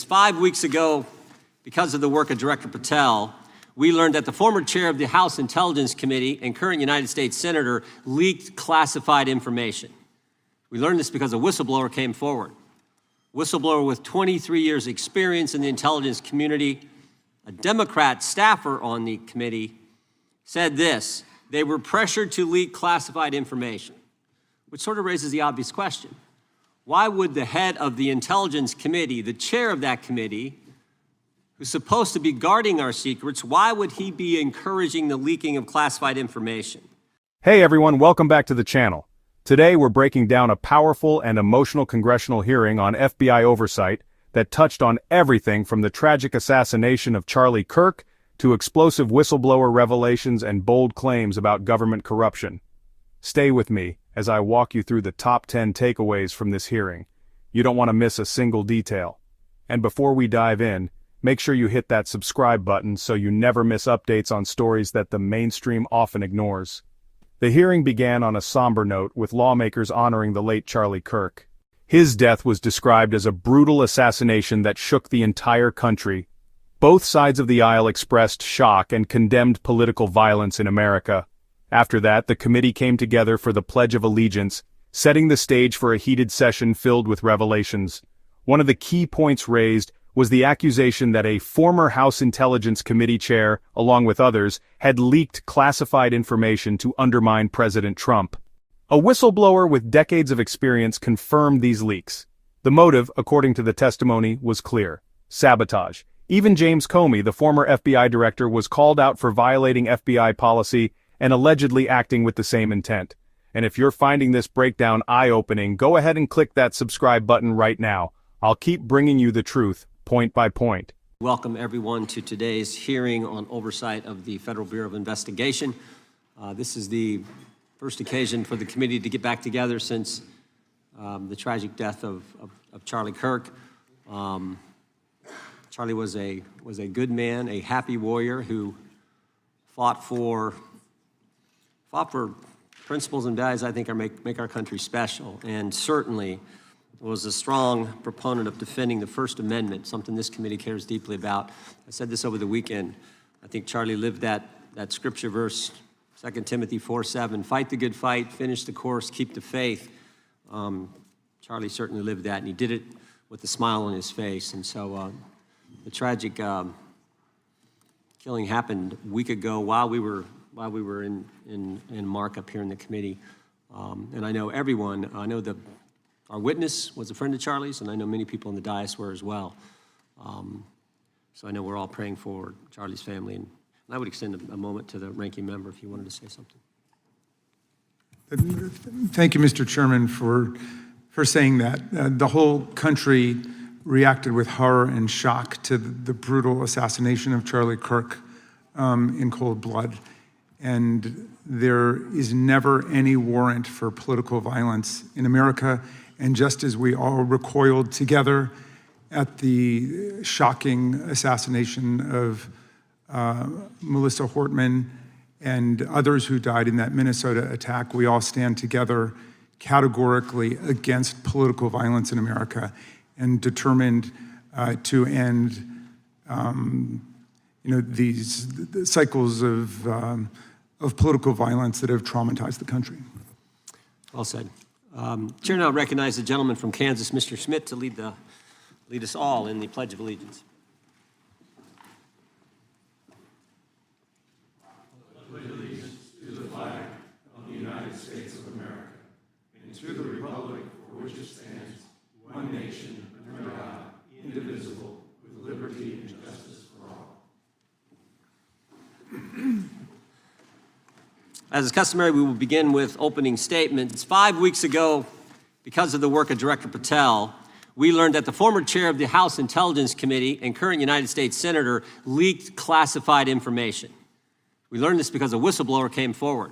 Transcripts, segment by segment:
5 weeks ago, because of the work of Director Patel, we learned that the former chair of the House Intelligence Committee and current United States Senator leaked classified information. We learned this because a whistleblower came forward. Whistleblower with 23 years experience in the intelligence community, a Democrat staffer on the committee, said this: they were pressured to leak classified information, which sort of raises the obvious question. Why would the head of the Intelligence Committee, the chair of that committee, who's supposed to be guarding our secrets, why would he be encouraging the leaking of classified information? Hey everyone, welcome back to the channel. Today we're breaking down a powerful and emotional congressional hearing on FBI oversight that touched on everything from the tragic assassination of Charlie Kirk to explosive whistleblower revelations and bold claims about government corruption. Stay with me as I walk you through the top 10 takeaways from this hearing. You don't want to miss a single detail. And before we dive in, make sure you hit that subscribe button so you never miss updates on stories that the mainstream often ignores. The hearing began on a somber note with lawmakers honoring the late Charlie Kirk. His death was described as a brutal assassination that shook the entire country. Both sides of the aisle expressed shock and condemned political violence in America. After that, the committee came together for the Pledge of Allegiance, setting the stage for a heated session filled with revelations. One of the key points raised was the accusation that a former House Intelligence Committee chair, along with others, had leaked classified information to undermine President Trump. A whistleblower with decades of experience confirmed these leaks. The motive, according to the testimony, was clear: sabotage. Even James Comey, the former FBI director, was called out for violating FBI policy and allegedly acting with the same intent. And if you're finding this breakdown eye-opening, go ahead and click that subscribe button right now. I'll keep bringing you the truth, point by point. Welcome everyone to today's hearing on oversight of the Federal Bureau of Investigation. This is the first occasion for the committee to get back together since the tragic death of Charlie Kirk. Charlie was a good man, a happy warrior who fought for principles and values I think make our country special, and certainly was a strong proponent of defending the First Amendment, something this committee cares deeply about. I said this over the weekend. I think Charlie lived that scripture verse, 2 Timothy 4:7, fight the good fight, finish the course, keep the faith. Charlie certainly lived that, and he did it with a smile on his face. And so the tragic killing happened a week ago while we were in markup here in the committee. And I know everyone, our witness was a friend of Charlie's, and I know many people in the dais were as well. So I know we're all praying for Charlie's family. And I would extend a moment to the ranking member if you wanted to say something. Thank you, Mr. Chairman, for saying that. The whole country reacted with horror and shock to the brutal assassination of Charlie Kirk in cold blood. And there is never any warrant for political violence in America. And just as we all recoiled together at the shocking assassination of Melissa Hortman and others who died in that Minnesota attack, we all stand together categorically against political violence in America and determined to end these cycles of political violence that have traumatized the country. Well said. Chair now recognizes the gentleman from Kansas, Mr. Schmidt, to lead us all in the Pledge of Allegiance. I pledge allegiance to the flag of the United States of America and to the republic for which it stands, one nation, under God, indivisible, with liberty and justice for all. As is customary, we will begin with opening statements. 5 weeks ago, because of the work of Director Patel, we learned that the former chair of the House Intelligence Committee and current United States Senator leaked classified information. We learned this because a whistleblower came forward.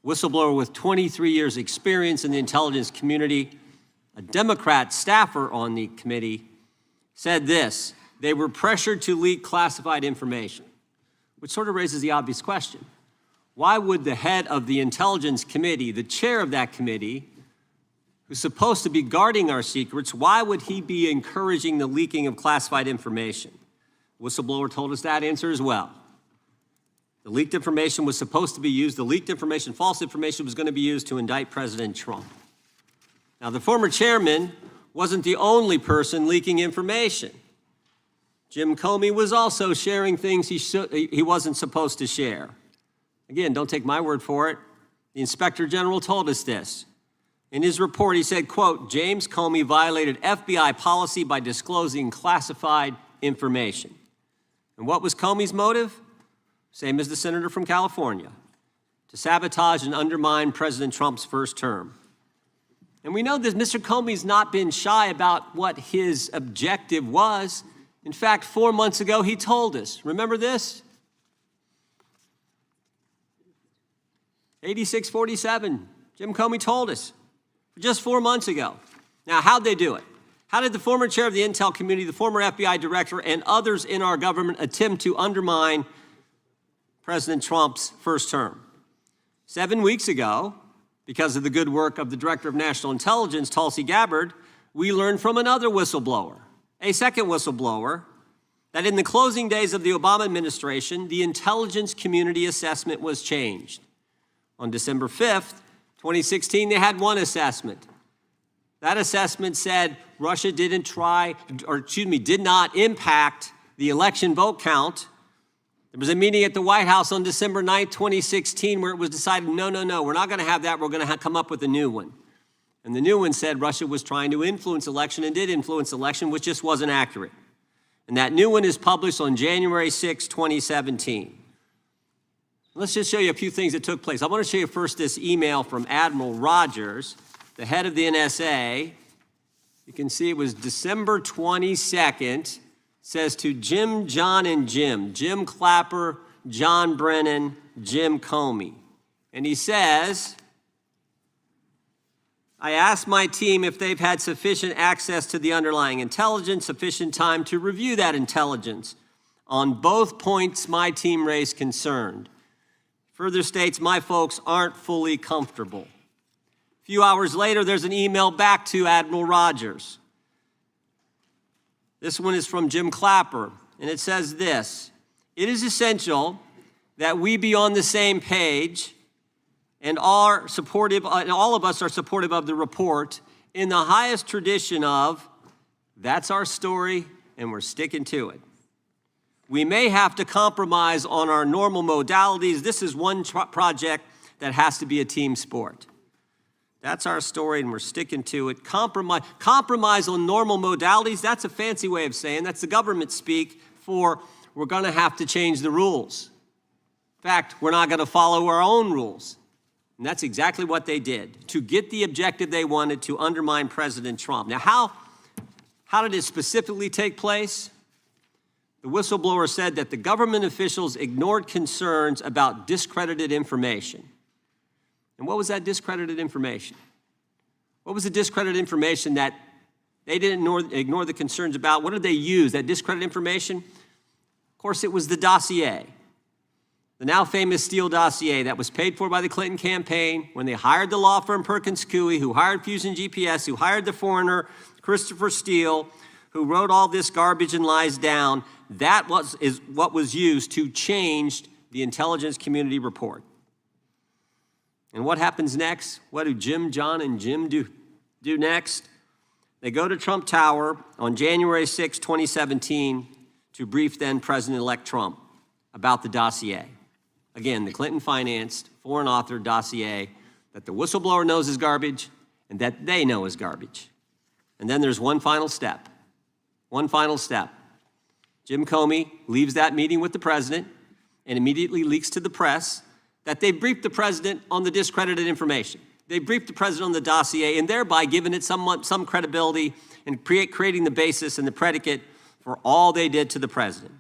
Whistleblower with 23 years experience in the intelligence community, a Democrat staffer on the committee, said this: they were pressured to leak classified information, which sort of raises the obvious question. Why would the head of the Intelligence Committee, the chair of that committee, who's supposed to be guarding our secrets, why would he be encouraging the leaking of classified information? Whistleblower told us that answer as well. The leaked information was supposed to be used, the leaked information, false information, was going to be used to indict President Trump. Now, the former chairman wasn't the only person leaking information. Jim Comey was also sharing things he wasn't supposed to share. Again, don't take my word for it. The Inspector General told us this. In his report, he said, quote, James Comey violated FBI policy by disclosing classified information. And what was Comey's motive? Same as the senator from California, to sabotage and undermine President Trump's first term. And we know that Mr. Comey's not been shy about what his objective was. In fact, 4 months ago, he told us. Remember this? 8647, Jim Comey told us just 4 months ago. Now, how'd they do it? How did the former chair of the intel community, the former FBI director, and others in our government attempt to undermine President Trump's first term? 7 weeks ago, because of the good work of the Director of National Intelligence, Tulsi Gabbard, we learned from another whistleblower, a second whistleblower, that in the closing days of the Obama administration, the intelligence community assessment was changed. On December 5th, 2016, they had one assessment. That assessment said Russia did not impact the election vote count. There was a meeting at the White House on December 9th, 2016, where it was decided, no, we're not going to have that. We're going to come up with a new one. And the new one said Russia was trying to influence election and did influence election, which just wasn't accurate. And that new one is published on January 6, 2017. Let's just show you a few things that took place. I want to show you first this email from Admiral Rogers, the head of the NSA. You can see it was December 22nd. Says to Jim, John, and Jim Clapper, John Brennan, Jim Comey. And he says, I asked my team if they've had sufficient access to the underlying intelligence, sufficient time to review that intelligence. On both points, my team raised concern. Further states, my folks aren't fully comfortable. A few hours later, there's an email back to Admiral Rogers. This one is from Jim Clapper, and it says this: it is essential that we be on the same page and all of us are supportive of the report in the highest tradition of, that's our story and we're sticking to it. We may have to compromise on our normal modalities. This is one project that has to be a team sport. That's our story, and we're sticking to it. Compromise on normal modalities, that's a fancy way of saying, that's the government speak for we're going to have to change the rules. In fact, we're not going to follow our own rules. And that's exactly what they did, to get the objective they wanted, to undermine President Trump. Now, how did it specifically take place? The whistleblower said that the government officials ignored concerns about discredited information. And what was that discredited information? What was the discredited information that they didn't ignore the concerns about? What did they use, that discredited information? Of course, it was the dossier, the now famous Steele dossier that was paid for by the Clinton campaign when they hired the law firm Perkins Coie, who hired Fusion GPS, who hired the foreigner Christopher Steele, who wrote all this garbage and lies down. That is what was used to change the intelligence community report. And what happens next? What do Jim, John, and Jim do next? They go to Trump Tower on January 6, 2017, to brief then President-elect Trump about the dossier. Again, the Clinton-financed, foreign-authored dossier that the whistleblower knows is garbage and that they know is garbage. And then there's one final step. One final step. Jim Comey leaves that meeting with the president and immediately leaks to the press that they briefed the president on the discredited information. They briefed the president on the dossier and thereby given it some credibility and creating the basis and the predicate for all they did to the president.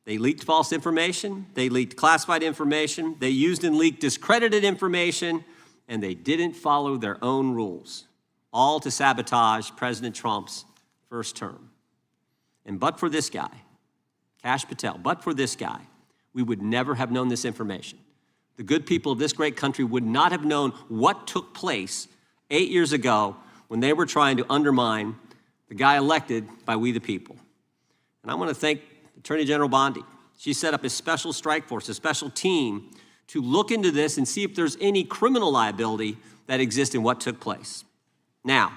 They leaked false information, they leaked classified information, they used and leaked discredited information, and they didn't follow their own rules, all to sabotage President Trump's first term. And but for this guy, Kash Patel, but for this guy, we would never have known this information. The good people of this great country would not have known what took place 8 years ago when they were trying to undermine the guy elected by we the people. And I want to thank Attorney General Bondi. She set up a special strike force, a special team, to look into this and see if there's any criminal liability that exists in what took place. Now,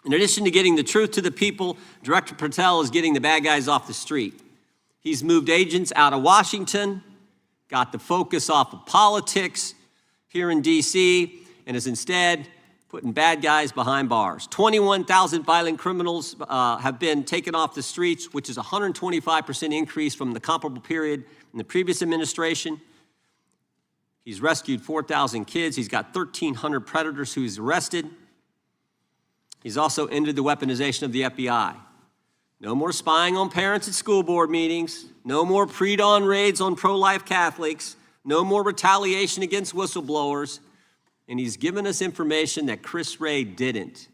in addition to getting the truth to the people, Director Patel is getting the bad guys off the street. He's moved agents out of Washington, got the focus off of politics here in D.C., and is instead putting bad guys behind bars. 21,000 violent criminals have been taken off the streets, which is a 125% increase from the comparable period in the previous administration. He's rescued 4,000 kids. He's got 1,300 predators who he's arrested. He's also ended the weaponization of the FBI. No more spying on parents at school board meetings. No more pre-dawn raids on pro-life Catholics. No more retaliation against whistleblowers. And he's given us information that Chris Wray didn't.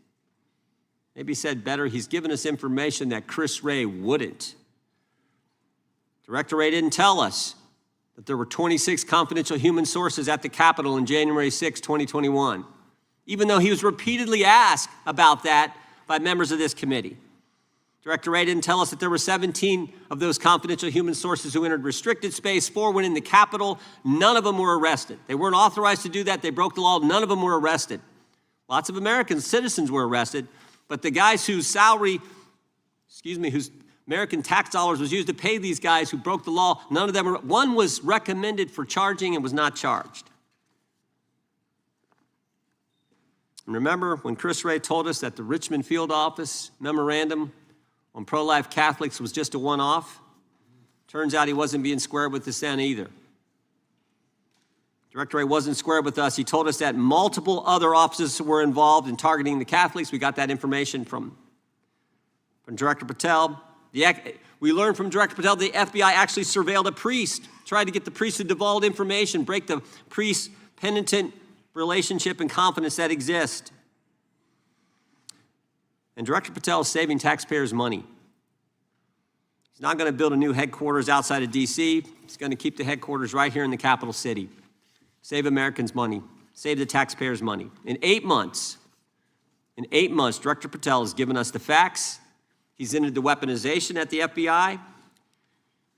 Maybe said better, he's given us information that Chris Wray wouldn't. Director Wray didn't tell us that there were 26 confidential human sources at the Capitol on January 6, 2021, even though he was repeatedly asked about that by members of this committee. Director Wray didn't tell us that there were 17 of those confidential human sources who entered restricted space. 4 went in the Capitol. None of them were arrested. They weren't authorized to do that. They broke the law. None of them were arrested. Lots of American citizens were arrested, but the guys whose whose American tax dollars was used to pay these guys who broke the law, none of them were. One was recommended for charging and was not charged. And remember when Chris Wray told us that the Richmond field office memorandum on pro-life Catholics was just a one-off? Turns out he wasn't being square with us then either. Director Wray wasn't square with us. He told us that multiple other officers were involved in targeting the Catholics. We got that information from Director Patel. We learned from Director Patel the FBI actually surveilled a priest, tried to get the priest to divulge information, break the priest-penitent relationship and confidence that exists. And Director Patel is saving taxpayers' money. He's not going to build a new headquarters outside of D.C. He's going to keep the headquarters right here in the capital city. Save Americans money. Save the taxpayers' money. In 8 months, Director Patel has given us the facts. He's ended the weaponization at the FBI.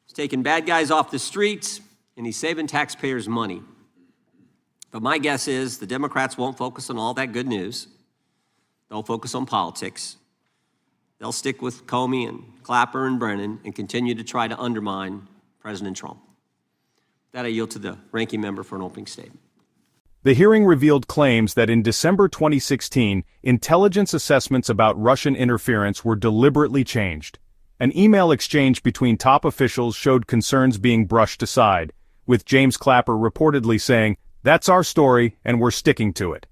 He's taken bad guys off the streets, and he's saving taxpayers' money. But my guess is the Democrats won't focus on all that good news. They'll focus on politics. They'll stick with Comey and Clapper and Brennan and continue to try to undermine President Trump. That I yield to the ranking member for an opening statement. The hearing revealed claims that in December 2016, intelligence assessments about Russian interference were deliberately changed. An email exchange between top officials showed concerns being brushed aside, with James Clapper reportedly saying, "That's our story, and we're sticking to it."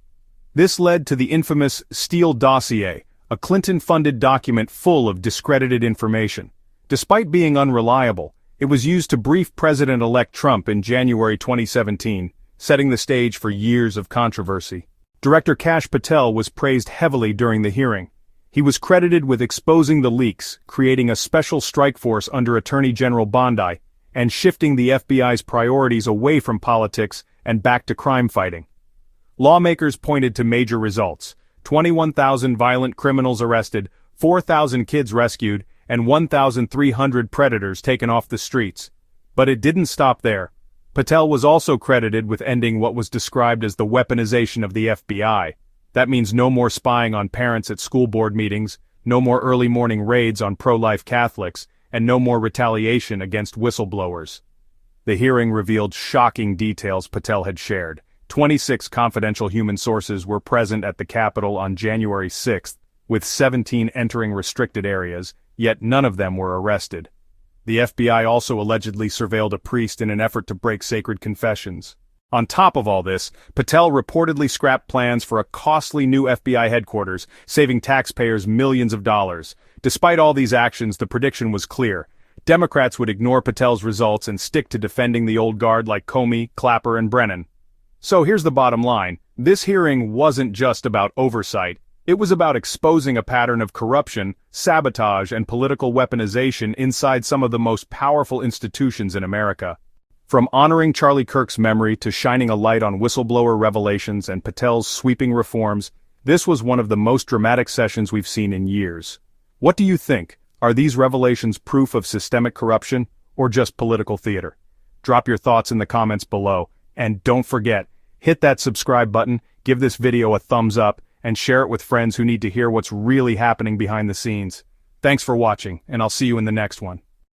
This led to the infamous Steele Dossier, a Clinton-funded document full of discredited information. Despite being unreliable, it was used to brief President-elect Trump in January 2017, setting the stage for years of controversy. Director Kash Patel was praised heavily during the hearing. He was credited with exposing the leaks, creating a special strike force under Attorney General Bondi, and shifting the FBI's priorities away from politics and back to crime fighting. Lawmakers pointed to major results: 21,000 violent criminals arrested, 4,000 kids rescued, and 1,300 predators taken off the streets. But it didn't stop there. Patel was also credited with ending what was described as the weaponization of the FBI. That means no more spying on parents at school board meetings, no more early morning raids on pro-life Catholics, and no more retaliation against whistleblowers. The hearing revealed shocking details Patel had shared. 26 confidential human sources were present at the Capitol on January 6, with 17 entering restricted areas, yet none of them were arrested. The FBI also allegedly surveilled a priest in an effort to break sacred confessions. On top of all this, Patel reportedly scrapped plans for a costly new FBI headquarters, saving taxpayers millions of dollars. Despite all these actions, the prediction was clear. Democrats would ignore Patel's results and stick to defending the old guard like Comey, Clapper, and Brennan. So here's the bottom line. This hearing wasn't just about oversight. It was about exposing a pattern of corruption, sabotage, and political weaponization inside some of the most powerful institutions in America. From honoring Charlie Kirk's memory to shining a light on Whistleblower Revelations and Patel's sweeping reforms, This was one of the most dramatic sessions we've seen in years. What do you think? Are these revelations proof of systemic corruption, or just political theater? Drop your thoughts in the comments below, and don't forget, hit that subscribe button, give this video a thumbs up, and share it with friends who need to hear what's really happening behind the scenes. Thanks for watching, and I'll see you in the next one.